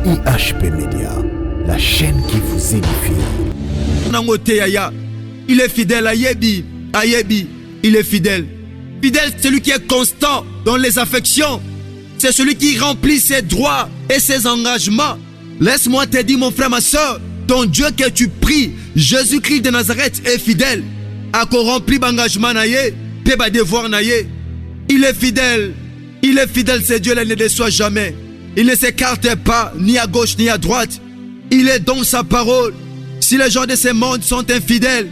IHP Média, la chaîne qui vous édifie. Nangote Yaya, il est fidèle à Yebi, il est fidèle. Fidèle, c'est celui qui est constant dans les affections. C'est celui qui remplit ses droits et ses engagements. Laisse-moi te dire, mon frère, ma soeur, ton Dieu que tu pries, Jésus-Christ de Nazareth, est fidèle. A rempli l'engagement naye, pe ba devoir naye. Il est fidèle, c'est Dieu, il ne déçoit jamais. Il ne s'écarte pas, ni à gauche, ni à droite. Il est dans sa parole. Si les gens de ce monde sont infidèles,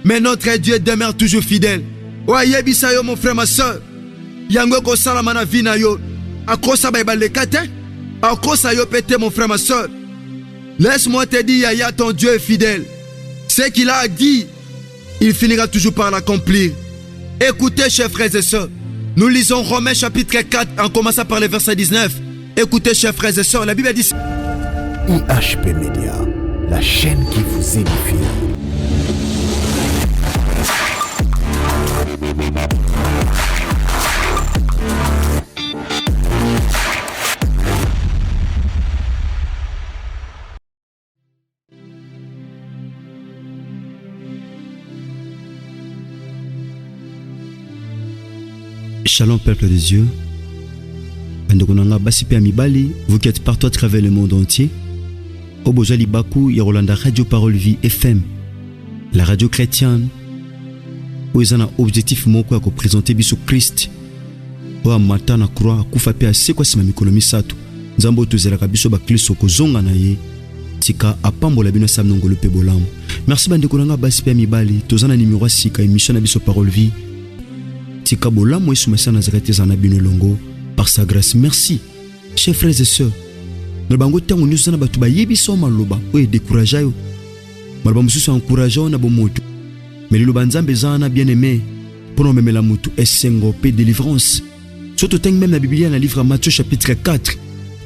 mais notre Dieu demeure toujours fidèle. Oye bisayo, mon frère, ma soeur. Yango ko salamana vina yo. Akosa ba le kate. Akosa yo pété, mon frère, ma soeur. Laisse-moi te dire, Yaya, ton Dieu est fidèle. Ce qu'il a dit, il finira toujours par l'accomplir. Écoutez, chers frères et sœurs. Nous lisons Romains chapitre 4 en commençant par le verset 19. Écoutez, chers frères et sœurs, la Bible dit... IHP Média, la chaîne qui vous édifie. Shalom peuple des dieux. Vous qui êtes partout à travers le monde entier. Obojali Baku, Yorolanda Radio Parole Vie FM, la radio chrétienne, où ils ont un objectif moko à présenter Bissou Christ. Où à matin à croix, à koufape à c'est quoi c'est ma mikonomi sato. Zambo tozela kabiso ba kliso ko zonga na ye. Tika apambola bino sam nongolo pe bolam. Merci bande konanga basipe mibali. Tozana numéro 6 ka émission na biso Parole Vie. Tika bolam mo isumasa Nazareth zana bino longo. Par sa grâce, merci, chers frères et sœurs. Nous avons tant de choses à faire. Nous avons découragé. Nous avons encouragé. Mais nous avons bien aimé. Pour nous mettre la moto et s'engoper délivrance. Surtout même la Bible dans le livre Matthieu chapitre 4.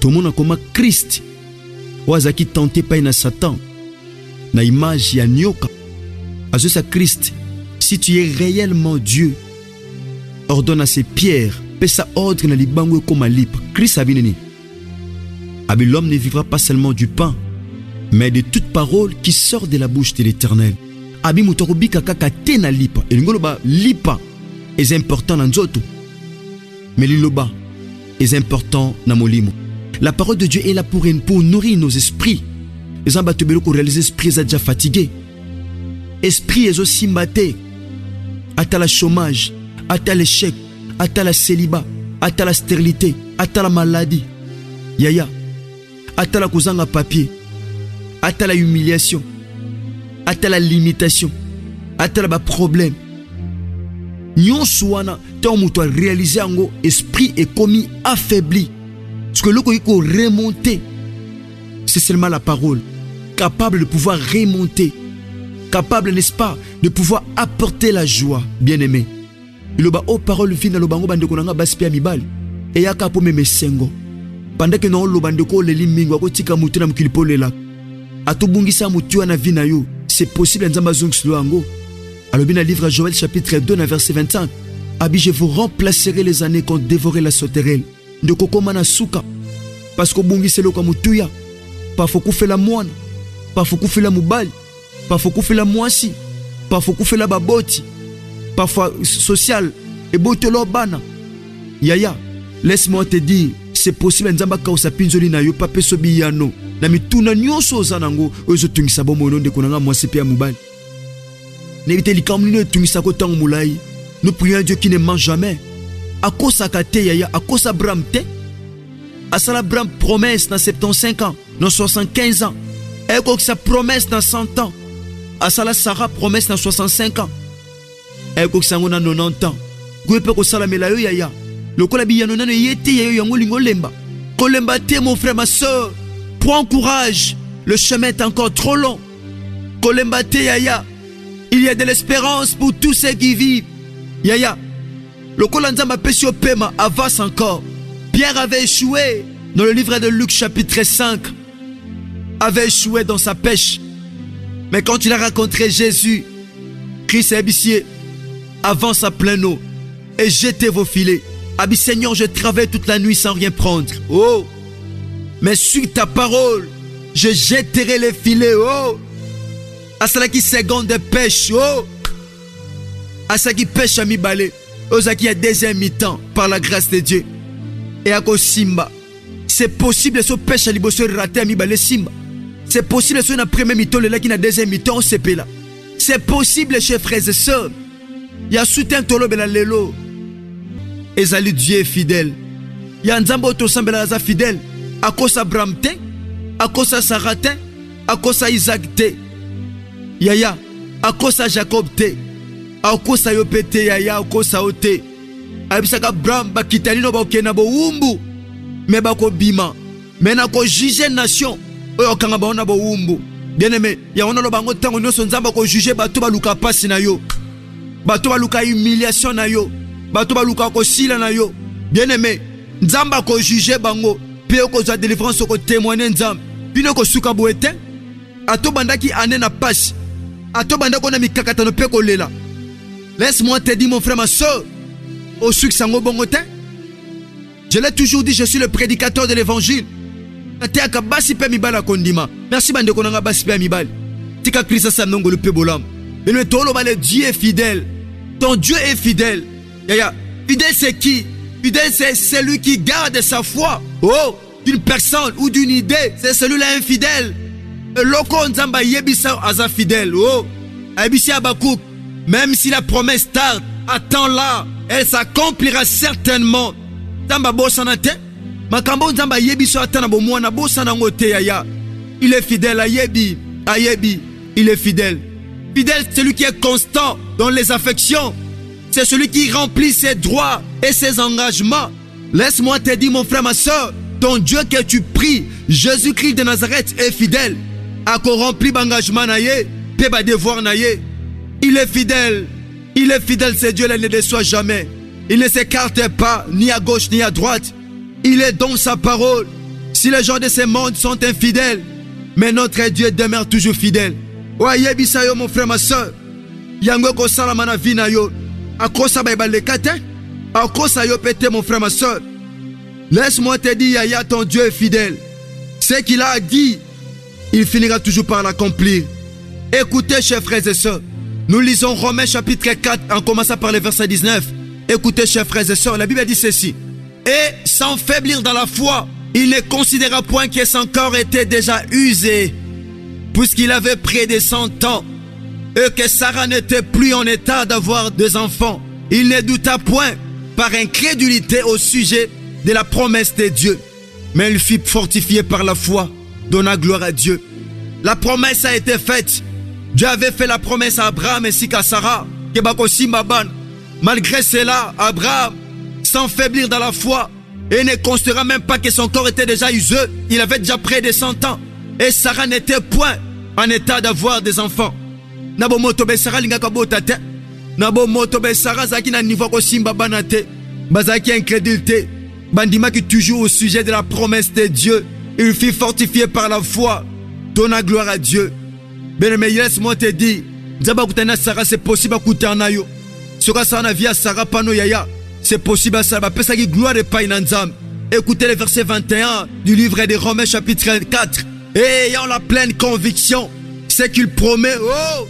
Tout le monde a comme Christ. Oazaki tenté par Satan. Na image ya nyoka. Azosa Christ. Si tu es réellement Dieu, ordonne à ces pierres. Pesa ordre na libango comme libre. Christ a bineni. Abi l'homme ne vivra pas seulement du pain, mais de toute parole qui sort de la bouche de l'Éternel. Abi mutorobi kaka te na lipa. Et ngoloba lipa est important na nzoto. Mais liloba est important na molimo. La parole de Dieu est là pour nourrir nos esprits. Les ambatebelo pour réaliser esprits déjà fatigués. Esprit est aussi maté. Ata la chômage, ata l'échec, ata la célibat, ata la stérilité, ata la maladie. Yaya. Ata la kozanga papier. Ata la humiliation. Ata la limitation. Ata la problème. Nyon souana, tant muto réaliser ango, esprit est commis affaibli. Ce que l'on peut remonter, c'est seulement la parole. Capable de pouvoir remonter. Capable, n'est-ce pas, de pouvoir apporter la joie, bien-aimé. Loba o parole fina lobango bande konanga baspe amibali e yaka po meme sengo pendant que non lobande ko le limingo ko tika mutu na mukilipo lela atubungisa mutu na vina yo c'est possible nzamba zungslo ango alobi na livre Joël chapitre 2 na verset 25 abi je vous remplacerai les années qu'on dévorait la sauterelle de kokoma na suka parce que bungiselo kwa mutu ya pa foku fela mwana pa foku fela mubali pa foku fela mwasi pa foku fela baboti parfois social et botolo bana. Yaya, laisse-moi te dire, c'est possible nzamba ka osapinzoli na yo pape sobiyano. Na mituna nyonso zanango ozo tungisa bomo no de konanga mwasi pe mubali. N'evite likamni no tungisa ko tango mulai. Nous prions un Dieu qui ne ment jamais. Akosa kate yaya, akosa bramte. Asala bram promesse dans 75 ans, dans 75 ans. Et ko sa promesse dans 100 ans. Asala Sarah promesse dans 65 ans. Et ko sango na 90 ans. Gwepe ko sala mela yo yaya. Lokola biyano nano yete yayo yango lingo lemba. Kolemba te mon frère ma soeur. Prends courage. Le chemin est encore trop long. Kolemba te yaya. Il y a de l'espérance pour tous ceux qui vivent. Yaya. Lokola nzamba pesi o pema avance encore. Pierre avait échoué dans le livre de Luc chapitre 5. Avait échoué dans sa pêche. Mais quand il a rencontré Jésus, Christ est bissier. Avance à plein eau et jetez vos filets. Abi Seigneur, je travaille toute la nuit sans rien prendre. Oh, mais sur ta parole, je jetterai les filets. Oh, à cela qui seconde de pêche. Oh, à cela qui pêche à mi-balé. Aux qui a deuxième mi-temps par la grâce de Dieu. Et à Simba. C'est possible ce pêche à liboso raté à mi-balé Simba. C'est possible ce na premier mi-temps là qui na deuxième mi-temps au CP là. C'est possible chers frères et sœurs. Il y a soutien tolo bela lelo. Ezali Dieu est fidèle. Il y a nzambo to sambela za fidèle. À cause Abraham te, à cause Sarah te, à cause Isaac te. Yaya, à cause Jacob te. À cause Yopete yaya, à cause Ote. Abisaka Abraham bakitani no ba okena bo umbu. Mais bako bima. Mais na ko juger nation. Oyo kanga ba ona bo umbu. Bien aimé, ya ona lo bango tango nyonso nzamba ko juger bato ba luka pasi na yo. Bato ba luka humiliation na yo. Bato ba luka ko sila na yo. Bien aimé, nzamba ko juger bango. Pe ko za délivrance ko témoigner nzamba. Bino ko suka bo ete. Ato bandaki ane na pasi. Ato bandako na mikakata no pe ko lela. Laisse-moi te dire mon frère ma soeur. Au succès en bongote. Je l'ai toujours dit, je suis le prédicateur de l'évangile. Merci bande konanga basi pe mibali. Tika Christ sa nongo le pe bolam. Mais le tolo ba le Dieu est fidèle. Ton Dieu est fidèle. Yaya, fidèle c'est qui? Fidèle c'est celui qui garde sa foi. Oh, d'une personne ou d'une idée, c'est celui-là infidèle. Loko nzamba yebisa aza fidèle. Oh, abisi abakouk. Même si la promesse tarde, attends-la, elle s'accomplira certainement. Tamba bosanate, makambo nzamba yebiso atana bo mwana bosana ngote yaya. Il est fidèle à Yebi, il est fidèle. Fidèle, c'est celui qui est constant dans les affections. C'est celui qui remplit ses droits et ses engagements. Laisse-moi te dire mon frère, ma soeur, ton Dieu que tu pries, Jésus-Christ de Nazareth est fidèle. A ko rempli l'engagement naye, pe ba devoir naye. Il est fidèle, c'est Dieu, il ne déçoit jamais. Il ne s'écarte pas, ni à gauche, ni à droite. Il est dans sa parole. Si les gens de ce monde sont infidèles, mais notre Dieu demeure toujours fidèle. Oye bisayo mon frère, ma soeur. Yango ko salamana vina yo. Akosa ba le kate. Akosa yo pété mon frère, ma soeur. Laisse-moi te dire, Yaya, ton Dieu est fidèle. Ce qu'il a dit, il finira toujours par l'accomplir. Écoutez, chers frères et sœurs. Nous lisons Romains chapitre 4 en commençant par le verset 19. Écoutez, chers frères et sœurs, la Bible dit ceci. Et sans faiblir dans la foi, il ne considéra point que son corps était déjà usé, puisqu'il avait près de 100 ans, et que Sarah n'était plus en état d'avoir des enfants. Il ne douta point par incrédulité au sujet de la promesse de Dieu, mais il fut fortifié par la foi, donna gloire à Dieu. La promesse a été faite. Dieu avait fait la promesse à Abraham ainsi qu'à Sarah. Malgré cela, Abraham, sans faiblir dans la foi, et ne considéra même pas que son corps était déjà usé. Il avait déjà près de 100 ans. Et Sarah n'était point en état d'avoir des enfants. Nabo motobe Sarah lingaka botate. Nabo motobe Sarah zaki na niveau ko simba banate. Bazaki incrédulité. Bandima qui toujours au sujet de la promesse de Dieu. Il fut fortifié par la foi. Donna gloire à Dieu. Bien-aimé, laisse-moi te dire, Nzaba kutana Sarah, c'est possible à kutana yo. Sera ça na vie à Sarah pano yaya. C'est possible à Sarah. Pesa qui gloire de pain nanzam. Écoutez le verset 21 du livre des Romains chapitre 4. Et ayant la pleine conviction, c'est qu'il promet, oh,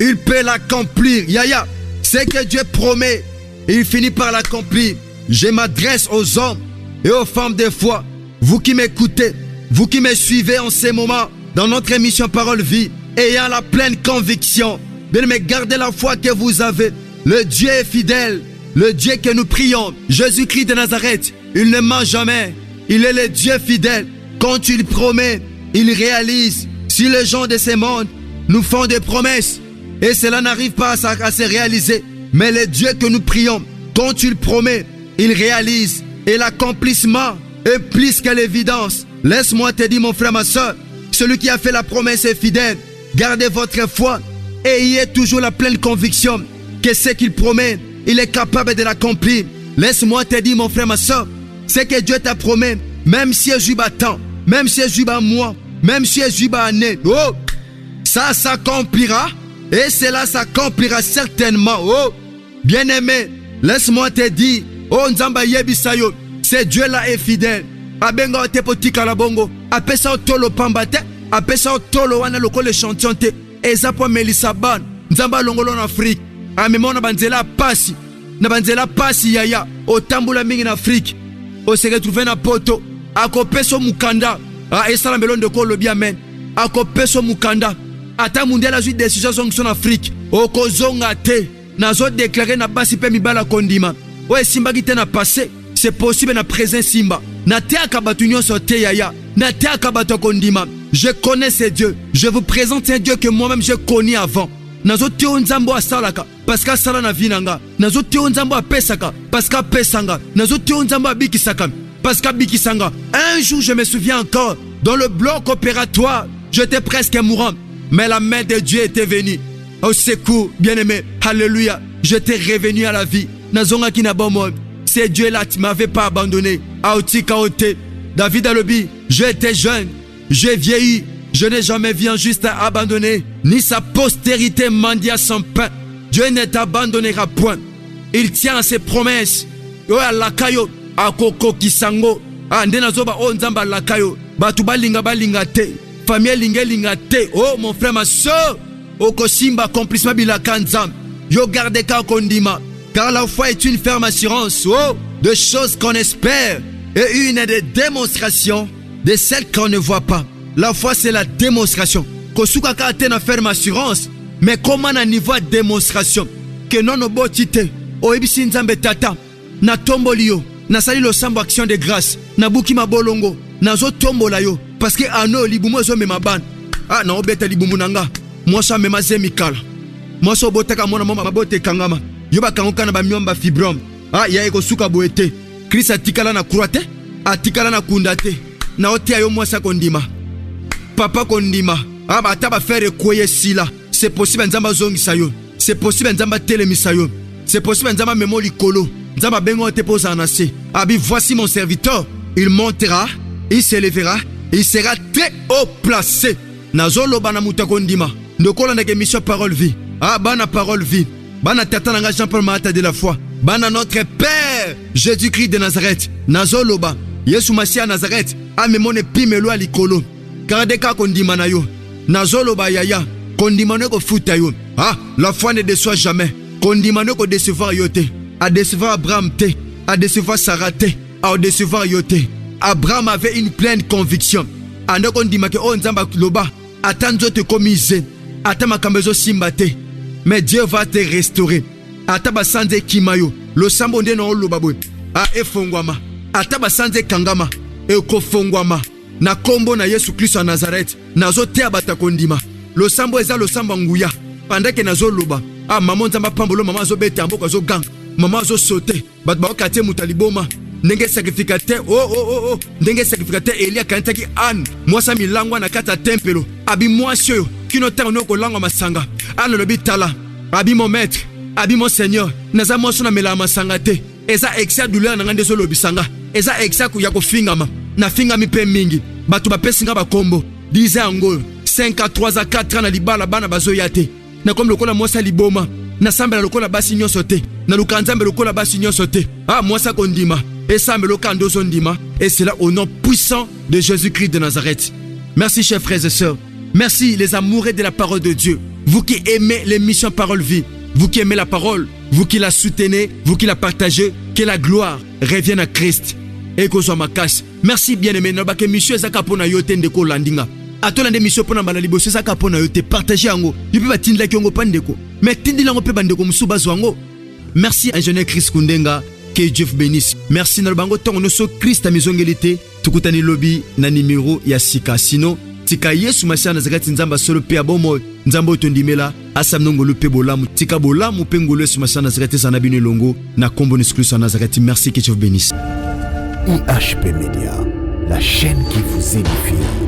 il peut l'accomplir. Yaya, c'est que Dieu promet, et il finit par l'accomplir. Je m'adresse aux hommes et aux femmes de foi. Vous qui m'écoutez, vous qui me suivez en ces moments, dans notre émission Parole Vie, ayant la pleine conviction, de me garder la foi que vous avez. Le Dieu est fidèle, le Dieu que nous prions, Jésus-Christ de Nazareth, il ne ment jamais. Il est le Dieu fidèle. Quand il promet, il réalise. Si les gens de ce monde nous font des promesses et cela n'arrive pas à se réaliser, mais le Dieu que nous prions, quand il promet, il réalise. Et l'accomplissement est plus que l'évidence. Laisse-moi te dire, mon frère, ma soeur, celui qui a fait la promesse est fidèle. Gardez votre foi et ayez toujours la pleine conviction que ce qu'il promet, il est capable de l'accomplir. Laisse-moi te dire, mon frère, ma soeur, ce que Dieu t'a promis, même si je suis battant, même si je suis bas moi, même si je suis bas année, oh, ça s'accomplira et cela s'accomplira certainement. Oh, bien-aimé, laisse-moi te dire, oh Nzamba Yebisayo, ce Dieu-là est fidèle. abenga te potika la bongo apesa tolo pamba te apesa tolo wana lokole chantion te eza po Melissa Ban nzamba longolo na Afrique amemona banzela pasi na banzela pasi yaya otambula mingi na Afrique o se retrouver na poto akopeso mukanda esala melonde ko lobi amen akopeso mukanda ata mundial azui décision zongi son Afrique okozonga te nazo déclarer na basi pe mibala kondima o esimbaki te na passé c'est possible na présent simba na te akabatu nyonso te yaya na te akabatu kondima. Je connais ces dieux. Je vous présente un Dieu que moi-même j'ai connu avant. Nazo teo nzambo asalaka parce que sala na vinanga. Nazo teo nzambo apesaka parce que pesanga. Nazo teo nzambo abikisaka parce que bikisanga. Un jour je me souviens encore dans le bloc opératoire, j'étais presque mourant, mais la main de Dieu était venue au secours, bien-aimé. Alléluia. J'étais revenu à la vie. Nazonga ki na bomo. C'est Dieu là qui m'avait pas abandonné. Aoti kaote. David Alobi, j'étais jeune. J'ai vieilli, je n'ai jamais vu un juste abandonné, ni sa postérité mendier son pain. Dieu ne t'abandonnera point. Il tient à ses promesses. Yo alakayo, akoko kisango, andena zoba onzamba lakayo, batuba linga te, famille linga te. Oh mon frère, ma soeur, oko simba accomplissement bilakanzam. Yo garde ka kondima, car la foi est une ferme assurance, oh, de choses qu'on espère, et une des démonstrations de celles qu'on ne voit pas. La foi, c'est la démonstration. Kosuka ka te na ferme assurance, mais comment na niveau de démonstration que non no botite o ebisi nzambe tata na tomboli yo na sali lo sambo action de grâce na buki mabolongo na zo tombola yo parce que ano libumo zo mema ban na obeta libumu nanga moi ça mema zemikala moi so botaka mona mama mabote kangama yo bakangoka na ba myomba fibrome ya ekosuka boete Christ atikala na croate atikala na kundate na otia yo mwasa kondima papa kondima ata ba faire koye sila c'est possible nzamba zongisa yo c'est possible nzamba telemisa yo c'est possible nzamba memo likolo nzamba bengo te posa na se abi voici mon serviteur il montera il s'élèvera il sera très haut placé nazolo bana muta kondima ndokola na émission parole vie bana parole vie bana tata nanga Jean-Paul Mahata de la foi bana notre père Jésus-Christ de Nazareth nazolo ba Yesu Masia Nazareth amemone pimelo alikolo karadeka kondima na yo nazolo ba yaya kondima ne ko futa yo la foi ne déçoit jamais kondima ne ko décevoir yo te a décevoir Abraham te a décevoir Sarah te a décevoir yo te. Abraham avait une pleine conviction ande kondima ke onzamba loba atanzo te komise atama kambezo simba te mais Dieu va te restaurer ataba sanze kimayo lo sambo nde no loba boy efongwama ataba sanze kangama ekofongwama na kombo na Yesu Kristo wa Nazareth nazo te abata kondima lo sambo eza lo samba nguya pandake nazo loba maman nzamba pambolo mama zo bete amboko zo gang mama zo sote bat ba okate mutaliboma ndenge sacrificateur ndenge sacrificateur Elia kantaki an mwasa milangwa na kata tempelo abi mwasyo kino tango noko langwa masanga ana lobi tala abi mon maître abi mon seigneur naza mwaso na mela masanga te eza exa douleur na ngande zo lobisanga eza exa ku ya kofingama na fingami pe mingi batu bapesinga bakombo dize ango 5 à 3 à 4 ans na libala bana bazoya te na comme lokola mwasa liboma na samba lokola basi nyonso te na lukanzambe lokola basi nyonso te mwasa kondima et sambe lokando sondima et c'est là au nom puissant de Jésus-Christ de Nazareth. Merci chers frères et sœurs. Merci les amoureux de la parole de Dieu. Vous qui aimez l'émission Parole Vie, vous qui aimez la parole, vous qui la soutenez, vous qui la partagez, que la gloire revienne à Christ. Et que soit ma casse. Merci bien-aimé. Nobake monsieur Zaka pona yote ndeko landinga. Atolande mission pona bala liboso Zaka pona yote partager ango. Yupi ba tindila kyongo pandeko. Mais tindila ngo pe bandeko musuba zwango. Merci ingénieur Chris Kundenga. Que Dieu vous bénisse. Merci Nalbango Tongo Noso Christ à mizongelite. Tukutani lobby na numéro ya sika. Sinon, tika Yesu Masia Nazareth nzamba solo pe abomo nzambo tondimela asam nongolo pe bolamu tika bolamu pe ngolo Yesu Masia Nazareth sanabini longo na kombo Christ à Nazareth. Merci que Dieu vous bénisse. IHP Media, la chaîne qui vous édifie.